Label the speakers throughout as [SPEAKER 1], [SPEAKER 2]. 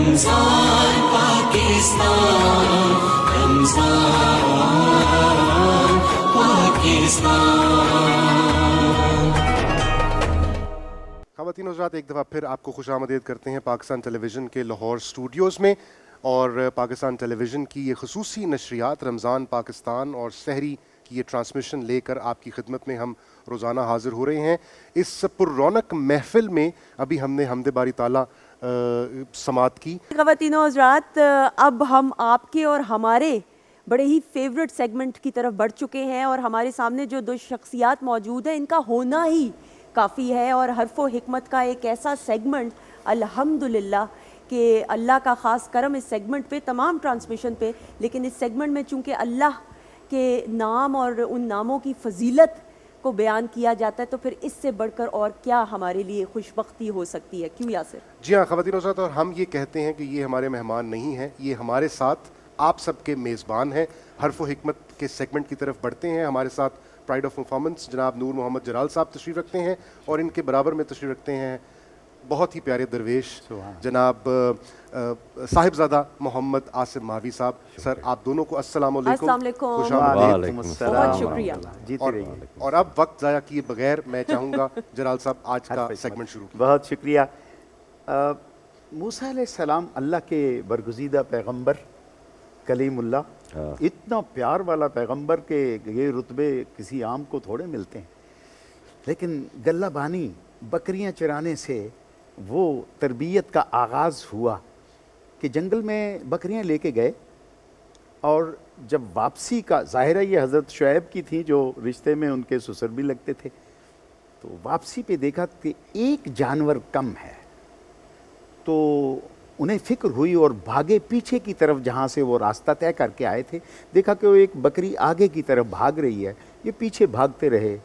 [SPEAKER 1] رمضان پاکستان، رمضان پاکستان۔
[SPEAKER 2] خواتین و حضرات، ایک دفعہ پھر آپ کو خوش آمدید کرتے ہیں پاکستان ٹیلی ویژن کے لاہور اسٹوڈیوز میں، اور پاکستان ٹیلی ویژن کی یہ خصوصی نشریات رمضان پاکستان اور سحری کی یہ ٹرانسمیشن لے کر آپ کی خدمت میں ہم روزانہ حاضر ہو رہے ہیں۔ اس پر رونق محفل میں ابھی ہم نے حمد باری تعالیٰ سماعت کی۔
[SPEAKER 3] خواتین و حضرات، اب ہم آپ کے اور ہمارے بڑے ہی فیورٹ سیگمنٹ کی طرف بڑھ چکے ہیں، اور ہمارے سامنے جو دو شخصیات موجود ہیں ان کا ہونا ہی کافی ہے، اور حرف و حکمت کا ایک ایسا سیگمنٹ الحمدللہ کہ اللہ کا خاص کرم اس سیگمنٹ پہ، تمام ٹرانسمیشن پہ، لیکن اس سیگمنٹ میں چونکہ اللہ کے نام اور ان ناموں کی فضیلت کو بیان کیا جاتا ہے، تو پھر اس سے بڑھ کر اور کیا ہمارے لیے خوش بختی ہو سکتی ہے؟ کیوں یاسر؟
[SPEAKER 2] جی ہاں خواتین و حضرات، اور ہم یہ کہتے ہیں کہ یہ ہمارے مہمان نہیں ہیں، یہ ہمارے ساتھ آپ سب کے میزبان ہیں۔ حرف و حکمت کے سیگمنٹ کی طرف بڑھتے ہیں۔ ہمارے ساتھ پرائڈ آف پرفارمنس جناب نور محمد جلال صاحب تشریف رکھتے ہیں، اور ان کے برابر میں تشریف رکھتے ہیں بہت ہی پیارے درویش جناب صاحبزادہ محمد آصف ماوی صاحب۔ سر آپ دونوں کو السلام علیکم،
[SPEAKER 3] السلام علیکم،
[SPEAKER 2] خوش آمدید۔
[SPEAKER 3] بہت شکریہ۔
[SPEAKER 2] اور اب وقت ضائع کیے بغیر میں چاہوں گا جلال صاحب آج کا سیگمنٹ شروع کیجیے۔
[SPEAKER 4] بہت شکریہ۔ موسیٰ علیہ السلام اللہ کے برگزیدہ پیغمبر، کلیم اللہ، اتنا پیار والا پیغمبر کہ یہ رتبے کسی عام کو تھوڑے ملتے ہیں، لیکن گلہ بانی بکریاں چرانے سے وہ تربیت کا آغاز ہوا کہ جنگل میں بکریاں لے کے گئے، اور جب واپسی کا ظاہرہ یہ حضرت شعیب کی تھی جو رشتے میں ان کے سسر بھی لگتے تھے، تو واپسی پہ دیکھا کہ ایک جانور کم ہے، تو انہیں فکر ہوئی اور بھاگے پیچھے کی طرف جہاں سے وہ راستہ طے کر کے آئے تھے۔ دیکھا کہ وہ ایک بکری آگے کی طرف بھاگ رہی ہے، یہ پیچھے بھاگتے رہے،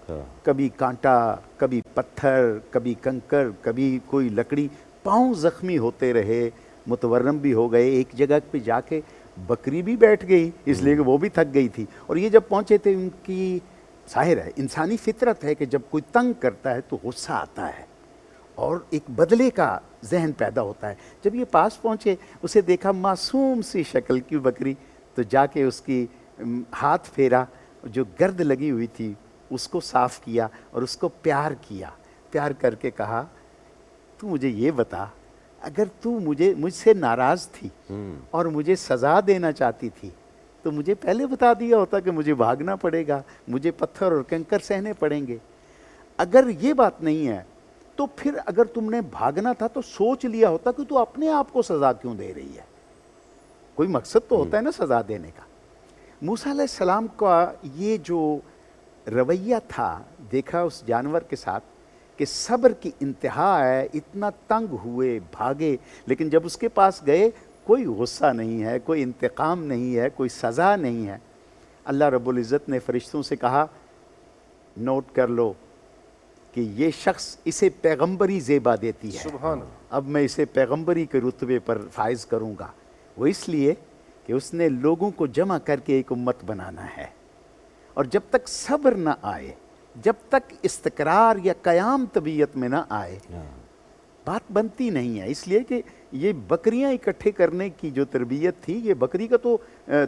[SPEAKER 4] کبھی کانٹا، کبھی پتھر، کبھی کنکر، کبھی کوئی لکڑی، پاؤں زخمی ہوتے رہے، متورم بھی ہو گئے۔ ایک جگہ پہ جا کے بکری بھی بیٹھ گئی، اس لیے کہ وہ بھی تھک گئی تھی، اور یہ جب پہنچے تھے، ان کی ظاہر ہے انسانی فطرت ہے کہ جب کوئی تنگ کرتا ہے تو غصہ آتا ہے اور ایک بدلے کا ذہن پیدا ہوتا ہے۔ جب یہ پاس پہنچے، اسے دیکھا معصوم سی شکل کی بکری، تو جا کے اس کی ہاتھ پھیرا، جو گرد لگی ہوئی تھی اس کو صاف کیا اور اس کو پیار کیا، پیار کر کے کہا تو مجھے یہ بتا، اگر تو مجھ سے ناراض تھی اور مجھے سزا دینا چاہتی تھی تو مجھے پہلے بتا دیا ہوتا کہ مجھے بھاگنا پڑے گا، مجھے پتھر اور کنکر سہنے پڑیں گے۔ اگر یہ بات نہیں ہے تو پھر اگر تم نے بھاگنا تھا تو سوچ لیا ہوتا کہ تو اپنے آپ کو سزا کیوں دے رہی ہے، کوئی مقصد تو ہوتا ہے نا سزا دینے کا۔ موسیٰ علیہ السلام کا یہ جو رویہ تھا، دیکھا اس جانور کے ساتھ کہ صبر کی انتہا ہے، اتنا تنگ ہوئے، بھاگے، لیکن جب اس کے پاس گئے کوئی غصہ نہیں ہے، کوئی انتقام نہیں ہے، کوئی سزا نہیں ہے۔ اللہ رب العزت نے فرشتوں سے کہا نوٹ کر لو کہ یہ شخص اسے پیغمبری زیبا دیتی ہے،
[SPEAKER 2] سبحان اللہ،
[SPEAKER 4] اب میں اسے پیغمبری کے رتبے پر فائز کروں گا، وہ اس لیے کہ اس نے لوگوں کو جمع کر کے ایک امت بنانا ہے، اور جب تک صبر نہ آئے، جب تک استقرار یا قیام طبیعت میں نہ آئے، بات بنتی نہیں ہے۔ اس لیے کہ یہ بکریاں اکٹھے کرنے کی جو تربیت تھی، یہ بکری کا تو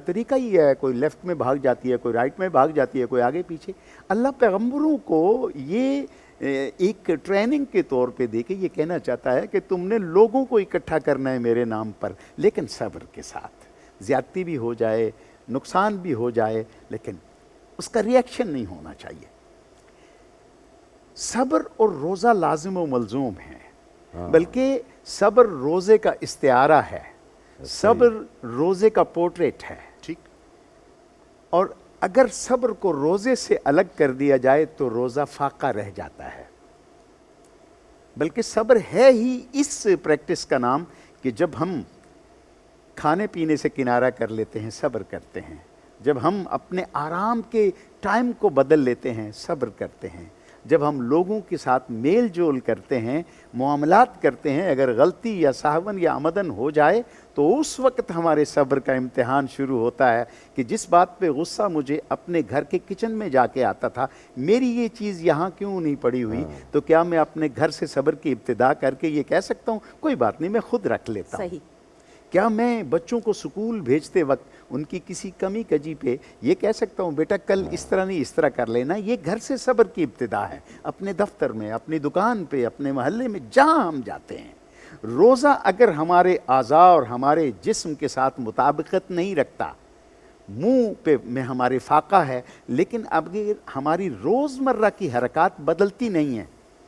[SPEAKER 4] طریقہ ہی ہے، کوئی لیفٹ میں بھاگ جاتی ہے، کوئی رائٹ میں بھاگ جاتی ہے، کوئی آگے پیچھے۔ اللہ پیغمبروں کو یہ ایک ٹریننگ کے طور پہ دے کے یہ کہنا چاہتا ہے کہ تم نے لوگوں کو اکٹھا کرنا ہے میرے نام پر، لیکن صبر کے ساتھ، زیادتی بھی ہو جائے، نقصان بھی ہو جائے، لیکن اس کا ریئیکشن نہیں ہونا چاہیے۔ صبر اور روزہ لازم و ملزوم ہیں، بلکہ صبر روزے کا استعارہ ہے، صبر روزے کا پورٹریٹ ہے،
[SPEAKER 2] ٹھیک۔
[SPEAKER 4] اور اگر صبر کو روزے سے الگ کر دیا جائے تو روزہ فاقہ رہ جاتا ہے۔ بلکہ صبر ہے ہی اس پریکٹس کا نام کہ جب ہم کھانے پینے سے کنارہ کر لیتے ہیں، صبر کرتے ہیں، جب ہم اپنے آرام کے ٹائم کو بدل لیتے ہیں، صبر کرتے ہیں، جب ہم لوگوں کے ساتھ میل جول کرتے ہیں، معاملات کرتے ہیں، اگر غلطی یا سہون یا عمدن ہو جائے تو اس وقت ہمارے صبر کا امتحان شروع ہوتا ہے کہ جس بات پہ غصہ مجھے اپنے گھر کے کچن میں جا کے آتا تھا، میری یہ چیز یہاں کیوں نہیں پڑی ہوئی، تو کیا میں اپنے گھر سے صبر کی ابتدا کر کے یہ کہہ سکتا ہوں کوئی بات نہیں میں خود رکھ لیتا ہوں؟
[SPEAKER 3] صحیح۔
[SPEAKER 4] کیا میں بچوں کو سکول بھیجتے وقت ان کی کسی کمی کجی پہ یہ کہہ سکتا ہوں بیٹا کل اس طرح نہیں اس طرح کر لینا؟ یہ گھر سے صبر کی ابتدا ہے، اپنے دفتر میں، اپنی دکان پہ، اپنے محلے میں، جہاں ہم جاتے ہیں۔ روزہ اگر ہمارے اعضاء اور ہمارے جسم کے ساتھ مطابقت نہیں رکھتا، منہ پہ میں ہمارے فاقہ ہے، لیکن اب اگر ہماری روزمرہ کی حرکات بدلتی نہیں ہیں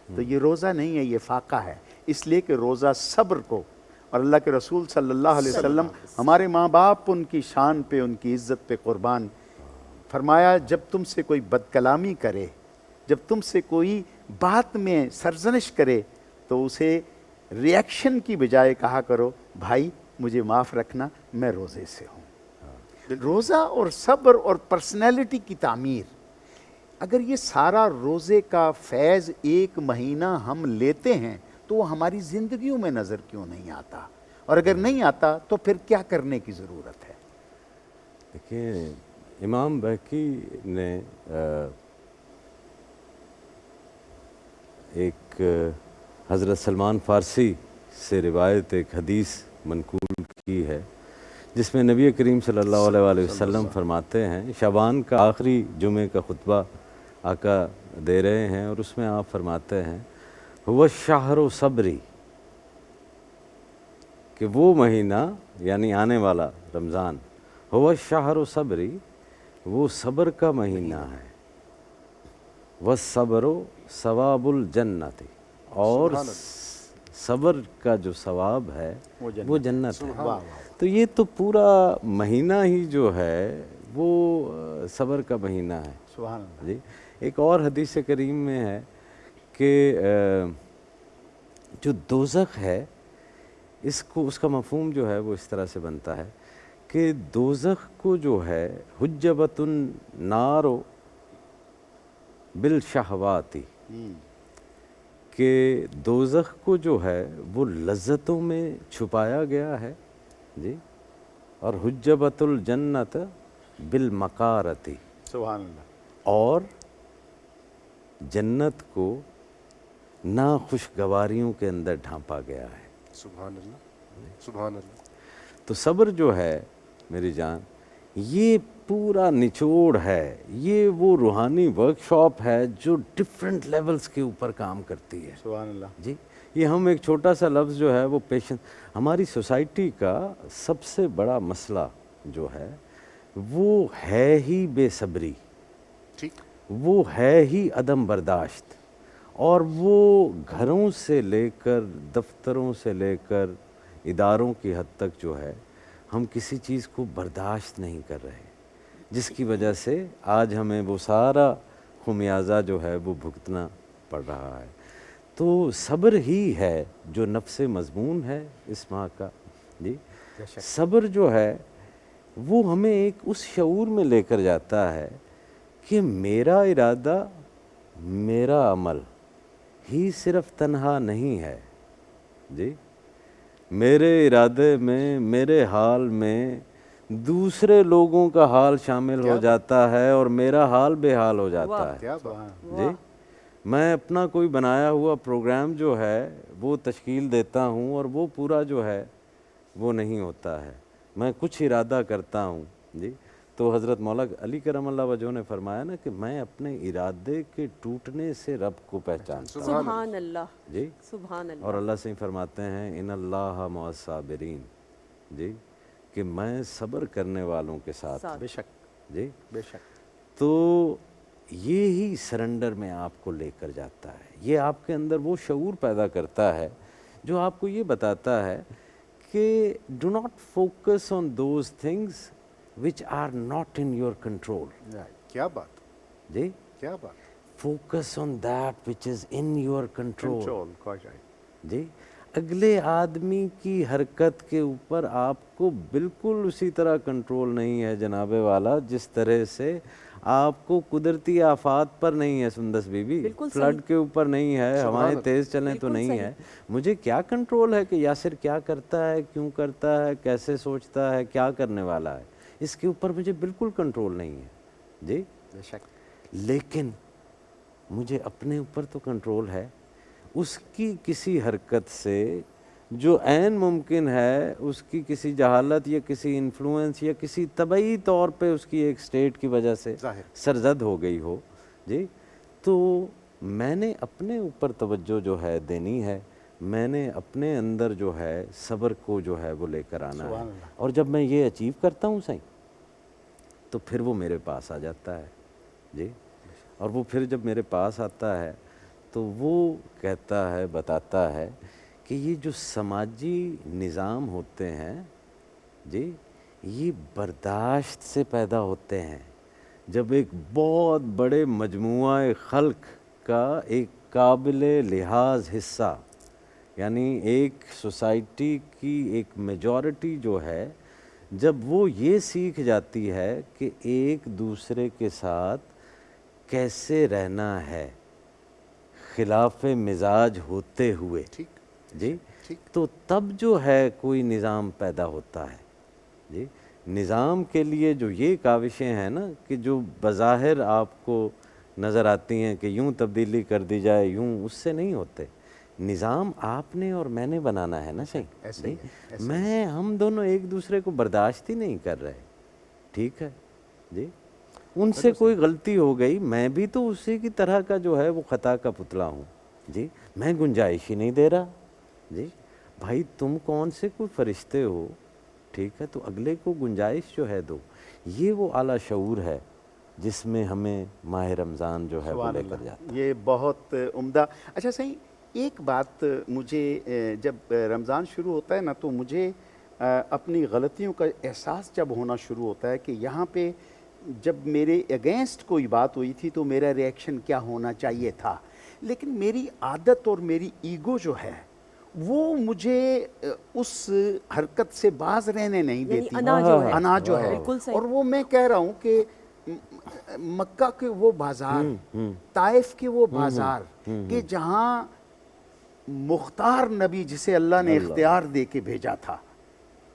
[SPEAKER 4] تو یہ روزہ نہیں ہے، یہ فاقہ ہے۔ اس لیے کہ روزہ صبر کو، اور اللہ کے رسول صلی اللہ علیہ وسلم ہمارے ماں باپ ان کی شان پہ، ان کی عزت پہ قربان، فرمایا جب تم سے کوئی بد کلامی کرے، جب تم سے کوئی بات میں سرزنش کرے تو اسے ریاکشن کی بجائے کہا کرو بھائی مجھے معاف رکھنا، میں روزے سے ہوں۔ روزہ اور صبر اور پرسنالٹی کی تعمیر، اگر یہ سارا روزے کا فیض ایک مہینہ ہم لیتے ہیں تو وہ ہماری زندگیوں میں نظر کیوں نہیں آتا؟ اور اگر نہیں آتا تو پھر کیا کرنے کی ضرورت ہے؟
[SPEAKER 5] دیکھیں، امام بہقی نے ایک حضرت سلمان فارسی سے روایت ایک حدیث منقول کی ہے جس میں نبی کریم صلی اللہ علیہ وآلہ وسلم فرماتے ہیں، شعبان کا آخری جمعے کا خطبہ آقا دے رہے ہیں اور اس میں آپ فرماتے ہیں ہوا شہر و صبری، کہ وہ مہینہ یعنی آنے والا رمضان، ہوا شہر و صبری، وہ صبر کا مہینہ ہے، والصبر ثواب الجنت، اور صبر کا جو ثواب ہے وہ جنت ہے۔ تو یہ تو پورا مہینہ ہی جو ہے وہ صبر کا مہینہ ہے۔
[SPEAKER 4] سبحان اللہ۔
[SPEAKER 5] جی، ایک اور حدیث کریم میں ہے کہ جو دوزخ ہے اس کا مفہوم جو ہے وہ اس طرح سے بنتا ہے کہ دوزخ کو جو ہے حجبت النار بالشہواتی، کہ دوزخ کو جو ہے وہ لذتوں میں چھپایا گیا ہے، جی، اور حجبت الجنت بالمقارتی،
[SPEAKER 4] سبحان اللہ،
[SPEAKER 5] اور جنت کو ناخوشگواریوں کے اندر ڈھانپا گیا ہے۔
[SPEAKER 2] سبحان اللہ، سبحان اللہ۔
[SPEAKER 5] تو صبر جو ہے میری جان، یہ پورا نچوڑ ہے، یہ وہ روحانی ورکشاپ ہے جو ڈفرینٹ لیولز کے اوپر کام کرتی ہے۔
[SPEAKER 4] سبحان اللہ۔
[SPEAKER 5] جی، یہ ہم ایک چھوٹا سا لفظ جو ہے وہ پیشنس، ہماری سوسائٹی کا سب سے بڑا مسئلہ جو ہے وہ ہے ہی بے صبری،
[SPEAKER 2] ٹھیک،
[SPEAKER 5] وہ ہے ہی عدم برداشت، اور وہ گھروں سے لے کر دفتروں سے لے کر اداروں کی حد تک جو ہے ہم کسی چیز کو برداشت نہیں کر رہے، جس کی وجہ سے آج ہمیں وہ سارا خمیازہ جو ہے وہ بھگتنا پڑ رہا ہے۔ تو صبر ہی ہے جو نفس مضمون ہے اس ماہ کا۔ جی، صبر جو ہے وہ ہمیں ایک اس شعور میں لے کر جاتا ہے کہ میرا ارادہ، میرا عمل ہی صرف تنہا نہیں ہے، جی، میرے ارادے میں، میرے حال میں دوسرے لوگوں کا حال شامل ہو جاتا ہے اور میرا حال بے حال ہو جاتا ہے۔
[SPEAKER 2] کیا بات،
[SPEAKER 5] جی، میں اپنا کوئی بنایا ہوا پروگرام جو ہے وہ تشکیل دیتا ہوں اور وہ پورا جو ہے وہ نہیں ہوتا ہے، میں کچھ ارادہ کرتا ہوں، جی، تو حضرت مولا علی کرم اللہ وجہہ نے فرمایا نا کہ میں اپنے ارادے کے ٹوٹنے سے رب کو پہچانتا ہوں۔
[SPEAKER 3] سبحان اللہ،
[SPEAKER 5] جی،
[SPEAKER 3] سبحان اللہ۔
[SPEAKER 5] اور اللہ سے فرماتے ہیں ان اللہ مع الصابرین، جی، کہ میں صبر کرنے والوں کے ساتھ،
[SPEAKER 4] بے شک،
[SPEAKER 5] جی،
[SPEAKER 4] بے شک۔
[SPEAKER 5] تو یہ ہی سرنڈر میں آپ کو لے کر جاتا ہے، یہ آپ کے اندر وہ شعور پیدا کرتا ہے جو آپ کو یہ بتاتا ہے کہ do not focus on those things which are not in your control.
[SPEAKER 2] کیا بات،
[SPEAKER 5] جی،
[SPEAKER 2] کیا بات،
[SPEAKER 5] focus on that which is in your control.
[SPEAKER 4] Control, quite right۔
[SPEAKER 5] جی، اگلے آدمی کی حرکت کے اوپر آپ کو بالکل اسی طرح کنٹرول نہیں ہے جناب والا جس طرح سے آپ کو قدرتی آفات پر نہیں ہے سندس بی بی، فلڈ کے اوپر نہیں ہے، ہوائیں تیز چلیں تو نہیں ہے۔ مجھے کیا کنٹرول ہے کہ یاسر کیا کرتا ہے، کیوں کرتا ہے، کیسے سوچتا ہے، کیا کرنے والا ہے، اس کے اوپر مجھے بالکل کنٹرول نہیں ہے، جی،
[SPEAKER 4] بے شک۔
[SPEAKER 5] لیکن مجھے اپنے اوپر تو کنٹرول ہے، اس کی کسی حرکت سے جو عین ممکن ہے اس کی کسی جہالت یا کسی انفلوئنس یا کسی طبعی طور پہ اس کی ایک سٹیٹ کی وجہ سے
[SPEAKER 2] ظاہر۔
[SPEAKER 5] سرزد ہو گئی ہو جی، تو میں نے اپنے اوپر توجہ جو ہے دینی ہے، میں نے اپنے اندر جو ہے صبر کو جو ہے وہ لے کر آنا ہے، اور جب میں یہ اچیو کرتا ہوں سائیں تو پھر وہ میرے پاس آ جاتا ہے جی، اور وہ پھر جب میرے پاس آتا ہے تو وہ کہتا ہے، بتاتا ہے کہ یہ جو سماجی نظام ہوتے ہیں جی، یہ برداشت سے پیدا ہوتے ہیں۔ جب ایک بہت بڑے مجموعہ خلق کا ایک قابل لحاظ حصہ، یعنی ایک سوسائٹی کی ایک میجورٹی جو ہے، جب وہ یہ سیکھ جاتی ہے کہ ایک دوسرے کے ساتھ کیسے رہنا ہے خلاف مزاج ہوتے ہوئے جی، تو تب جو ہے کوئی نظام پیدا ہوتا ہے جی۔ نظام کے لیے جو یہ کاوشیں ہیں نا کہ جو بظاہر آپ کو نظر آتی ہیں کہ یوں تبدیلی کر دی جائے، یوں، اس سے نہیں ہوتے۔ نظام آپ نے اور میں نے بنانا ہے نا صحیح، میں ہم دونوں ایک دوسرے کو برداشت ہی نہیں کر رہے، ٹھیک ہے جی، ان سے کوئی غلطی ہو گئی، میں بھی تو اسی کی طرح کا جو ہے وہ خطا کا پتلا ہوں جی، میں گنجائش ہی نہیں دے رہا جی۔ بھائی تم کون سے کوئی فرشتے ہو، ٹھیک ہے، تو اگلے کو گنجائش جو ہے دو۔ یہ وہ اعلیٰ شعور ہے جس میں ہمیں ماہ رمضان جو ہے وہ لے کر جاتا ہے۔
[SPEAKER 4] یہ بہت عمدہ۔ اچھا صحیح، ایک بات مجھے جب رمضان شروع ہوتا ہے نا تو مجھے اپنی غلطیوں کا احساس جب ہونا شروع ہوتا ہے کہ یہاں پہ جب میرے اگینسٹ کوئی بات ہوئی تھی تو میرا ریئیکشن کیا ہونا چاہیے تھا، لیکن میری عادت اور میری ایگو جو ہے وہ مجھے اس حرکت سے باز رہنے نہیں دیتی، انا جو ہے، اور وہ میں کہہ رہا ہوں کہ مکہ کے وہ بازار، طائف کے وہ بازار کہ جہاں مختار نبی جسے اللہ نے اختیار دے کے بھیجا تھا،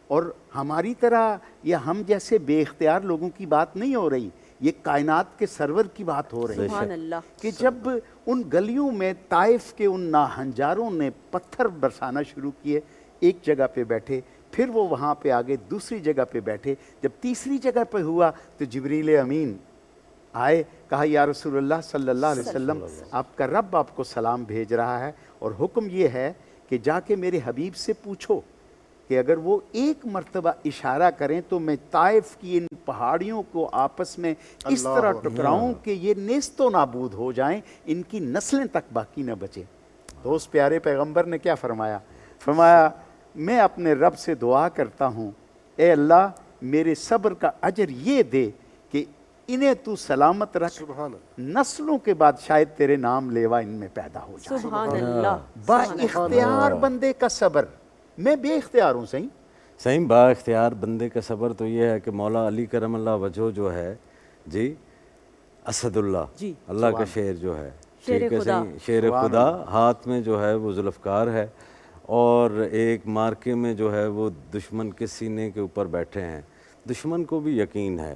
[SPEAKER 4] اور ہماری طرح یا ہم جیسے بے اختیار لوگوں کی بات نہیں ہو رہی، یہ کائنات کے سرور کی بات ہو رہی ہے کہ جب ان گلیوں میں طائف کے ان ناہنجاروں نے پتھر برسانا شروع کیے، ایک جگہ پہ بیٹھے، پھر وہ وہاں پہ آگے دوسری جگہ پہ بیٹھے، جب تیسری جگہ پہ ہوا تو جبریل امین آئے، کہا یا رسول اللہ صلی اللہ علیہ وسلم آپ کا رب آپ کو سلام بھیج رہا ہے، اور حکم یہ ہے کہ جا کے میرے حبیب سے پوچھو کہ اگر وہ ایک مرتبہ اشارہ کریں تو میں طائف کی ان پہاڑیوں کو آپس میں اس طرح ٹکراؤں کہ یہ نیست و نابود ہو جائیں، ان کی نسلیں تک باقی نہ بچیں۔ تو اس پیارے پیغمبر نے کیا فرمایا؟ فرمایا میں اپنے رب سے دعا کرتا ہوں، اے اللہ میرے صبر کا اجر یہ دے کہ انہیں تو سلامت رکھ، نسلوں کے بعد شاید تیرے نام لیوا ان میں پیدا ہو جائے۔
[SPEAKER 3] سبحان اللہ،
[SPEAKER 4] با اختیار بندے کا صبر، میں بے اختیار ہوں
[SPEAKER 5] صحیح، با اختیار بندے کا صبر تو یہ ہے کہ مولا علی کرم اللہ وجہہ جو ہے جی، اسد اللہ
[SPEAKER 3] جی،
[SPEAKER 5] اللہ کا شیر جو ہے،
[SPEAKER 3] شیر
[SPEAKER 5] ٹھیک ہے
[SPEAKER 3] خدا،
[SPEAKER 5] صحیح، شیر خدا، ہاتھ میں جو ہے وہ ذوالفقار ہے، اور ایک مارکے میں جو ہے وہ دشمن کے سینے کے اوپر بیٹھے ہیں، دشمن کو بھی یقین ہے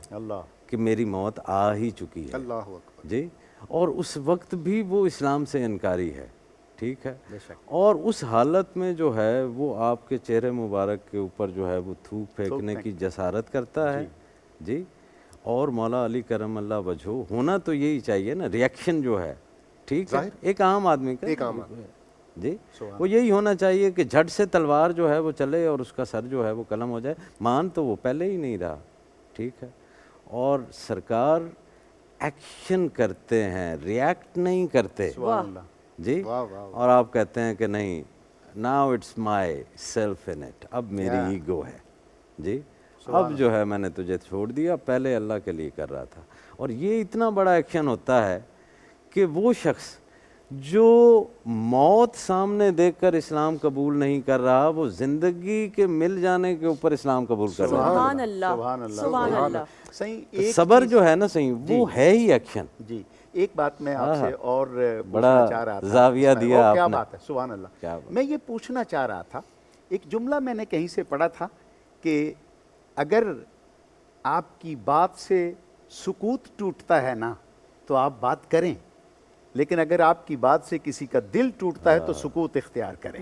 [SPEAKER 5] کہ میری موت آ ہی چکی ہے،
[SPEAKER 2] اللہ اکبر
[SPEAKER 5] جی، اور اس وقت بھی وہ اسلام سے انکاری ہے، ٹھیک ہے، اور اس حالت میں جو ہے وہ آپ کے چہرے مبارک کے اوپر جو ہے وہ تھوک پھینکنے کی جسارت کرتا ہے جی، اور مولا علی کرم اللہ وجہہ ہونا تو یہی چاہیے نا، ریئیکشن جو ہے، ٹھیک ہے، ایک عام آدمی کا،
[SPEAKER 2] ایک عام آدمی
[SPEAKER 5] جی، وہ یہی ہونا چاہیے کہ جھٹ سے تلوار جو ہے وہ چلے اور اس کا سر جو ہے وہ قلم ہو جائے، مان تو وہ پہلے ہی نہیں رہا، ٹھیک ہے، اور سرکار ایکشن کرتے ہیں، ریئیکٹ نہیں کرتے جی، اور آپ کہتے ہیں کہ نہیں، now it's myself in it, اب میری ایگو ہے جی، اب جو ہے میں نے تجھے چھوڑ دیا، پہلے اللہ کے لیے کر رہا تھا۔ اور یہ اتنا بڑا ایکشن ہوتا ہے کہ وہ شخص جو موت سامنے دیکھ کر اسلام قبول نہیں کر رہا، وہ زندگی کے مل جانے کے اوپر اسلام قبول کر رہا ہے۔
[SPEAKER 3] سبحان اللہ، سبحان اللہ۔
[SPEAKER 4] صحیح،
[SPEAKER 5] صبر جو ہے نا صحیح، وہ ہے ہی ایکشن
[SPEAKER 4] جی۔ ایک بات میں آپ سے اور
[SPEAKER 5] بڑا
[SPEAKER 4] پوچھنا چاہ رہا تھا،
[SPEAKER 5] زاویہ دیا
[SPEAKER 4] کیا
[SPEAKER 5] آپ نے،
[SPEAKER 4] بات ہے، سبحان اللہ۔ میں یہ پوچھنا چاہ رہا تھا، ایک جملہ میں نے کہیں سے پڑھا تھا کہ اگر آپ کی بات سے سکوت ٹوٹتا ہے نا تو آپ بات کریں، لیکن اگر آپ کی بات سے کسی کا دل ٹوٹتا ہے تو سکوت اختیار کریں۔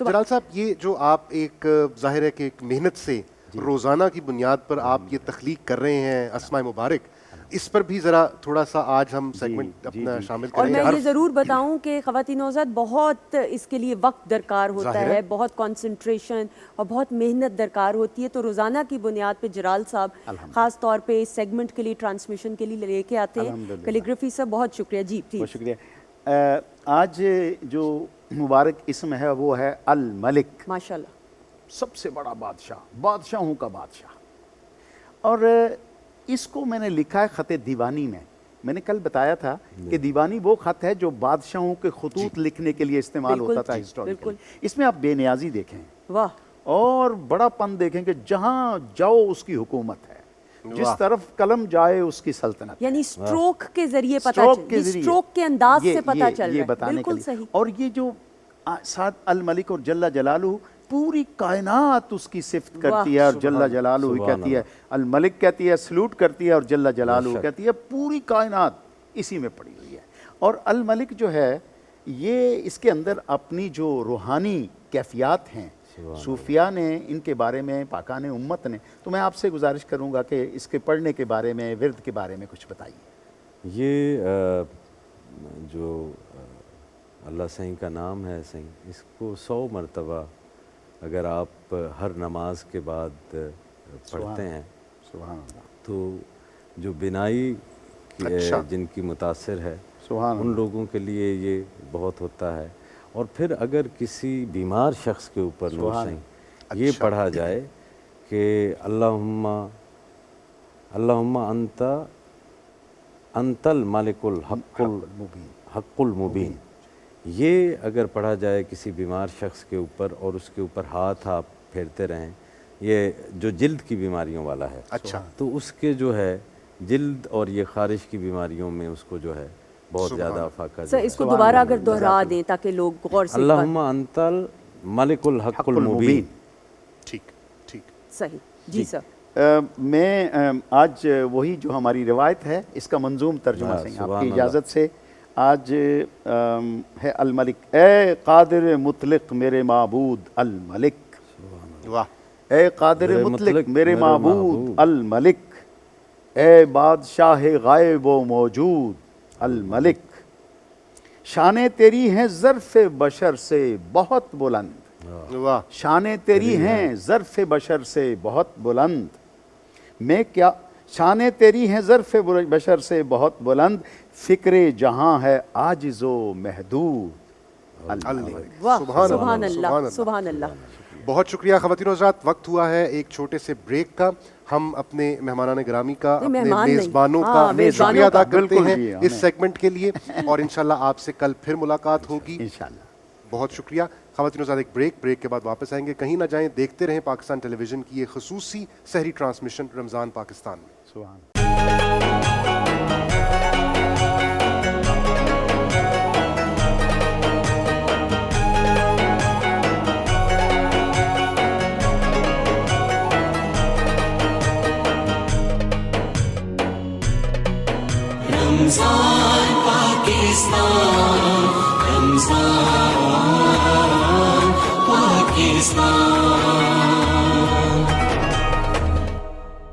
[SPEAKER 2] جلال صاحب یہ جو آپ ایک ظاہر ہے کہ ایک محنت سے روزانہ کی بنیاد پر آپ یہ تخلیق کر رہے ہیں اسماء مبارک، اس پر بھی ذرا تھوڑا سا آج ہم سیگمنٹ اپنا شامل
[SPEAKER 3] اور
[SPEAKER 2] کریں.
[SPEAKER 3] میں یہ ضرور بتاؤں کہ خواتین حضرات بہت اس کے لیے وقت درکار ہوتا ہے، بہت کنسنٹریشن اور بہت محنت درکار ہوتی ہے، تو روزانہ کی بنیاد پہ جلال صاحب خاص طور پہ اس سیگمنٹ کے لیے ٹرانسمیشن کے لیے لے کے آتے ہیں. کیلیگرافی سے بہت شکریہ. جی
[SPEAKER 4] بہت شکریہ. آج جو مبارک اسم ہے وہ ہے الملک،
[SPEAKER 3] ماشاءاللہ،
[SPEAKER 4] سب سے بڑا بادشاہ، بادشاہوں کا بادشاہ. اور اس کو میں نے لکھا ہے خط دیوانی میں. میں نے کل بتایا تھا کہ دیوانی وہ خط ہے جو بادشاہوں کے خطوط لکھنے کے لیے استعمال ہوتا تھا ہسٹوریکلی. اس میں آپ بے نیازی دیکھیں
[SPEAKER 3] واہ،
[SPEAKER 4] اور بڑا پن دیکھیں کہ جہاں جاؤ اس کی حکومت ہے، جس طرف قلم جائے اس کی سلطنت.
[SPEAKER 3] یعنی سٹروک کے ذریعے پتہ
[SPEAKER 4] سٹروک
[SPEAKER 3] سٹروک کے انداز سے پتہ چل
[SPEAKER 4] یہ
[SPEAKER 3] رہا ہے.
[SPEAKER 4] بتانے کے
[SPEAKER 3] بالکل
[SPEAKER 4] لیے.
[SPEAKER 3] صحیح.
[SPEAKER 4] اور یہ جو ساتھ الملک اور جل جلالہ، پوری کائنات اس کی صفت کرتی ہے، اور جل جلالہ کہتی ہے، الملک کہتی ہے، سلوٹ کرتی ہے، اور جل جلالہ کہتی ہے. پوری کائنات اسی میں پڑی ہوئی ہے. اور الملک جو ہے یہ اس کے اندر اپنی جو روحانی کیفیات ہیں، صوفیاء نے ان کے بارے میں، پاکان امت نے، تو میں آپ سے گزارش کروں گا کہ اس کے پڑھنے کے بارے میں، ورد کے بارے میں کچھ بتائیے.
[SPEAKER 5] یہ جو اللہ سائیں کا نام ہے سائیں، اس کو 100 مرتبہ اگر آپ ہر نماز کے بعد پڑھتے ہیں تو جو بینائی جن کی متاثر ہے ان لوگوں کے لیے یہ بہت ہوتا ہے. اور پھر اگر کسی بیمار شخص کے اوپر نور سائیں یہ پڑھا جائے کہ اللہم انت الملک الحق المبین، یہ اگر پڑھا جائے کسی بیمار شخص کے اوپر اور اس کے اوپر ہاتھ آپ پھیرتے رہیں، یہ جو جلد کی بیماریوں والا ہے، تو اس کے جو ہے جلد اور یہ خارش کی بیماریوں میں اس کو جو ہے بہت زیادہ افاقہ.
[SPEAKER 3] سر اس کو دوبارہ اگر دہرا دیں تاکہ لوگ غور سے.
[SPEAKER 5] اللہم انت الملک الحق المبین.
[SPEAKER 2] ٹھیک ٹھیک
[SPEAKER 3] صحیح. جی سر.
[SPEAKER 4] میں آج وہی جو ہماری روایت ہے اس کا منظوم ترجمہ سے آپ کی اجازت سے آج ہے الملک. اے قادر مطلق میرے معبود الملک.
[SPEAKER 2] واہ.
[SPEAKER 4] اے قادر مطلق میرے معبود الملک. اے بادشاہ غائب و موجود الملک. شانیں تیری ہیں ظرف بشر سے بہت بلند.
[SPEAKER 2] واہ.
[SPEAKER 4] شانیں تیری ہیں ظرف بشر سے بہت بلند. میں کیا شانیں تیری ہیں ظرف بشر سے بہت بلند. فکر جہاں ہے عاجز و محدود.
[SPEAKER 3] واہ، سبحان اللہ، سبحان اللہ.
[SPEAKER 2] بہت شکریہ خواتین و حضرات. وقت ہوا ہے ایک چھوٹے سے بریک کا. ہم اپنے مہمانان گرامی کا، اپنے میزبانوں کا شکریہ ادا کرتے ہیں اس سیگمنٹ کے لیے، اور انشاءاللہ آپ سے کل پھر ملاقات ہوگی
[SPEAKER 4] انشاءاللہ.
[SPEAKER 2] بہت شکریہ خواتین و حضرات. ایک بریک کے بعد واپس آئیں گے. کہیں نہ جائیں، دیکھتے رہیں پاکستان ٹیلی ویژن کی یہ خصوصی سحری ٹرانسمیشن رمضان پاکستان میں.
[SPEAKER 4] سبحان
[SPEAKER 1] رمضان پاکستان، رمضان پاکستان.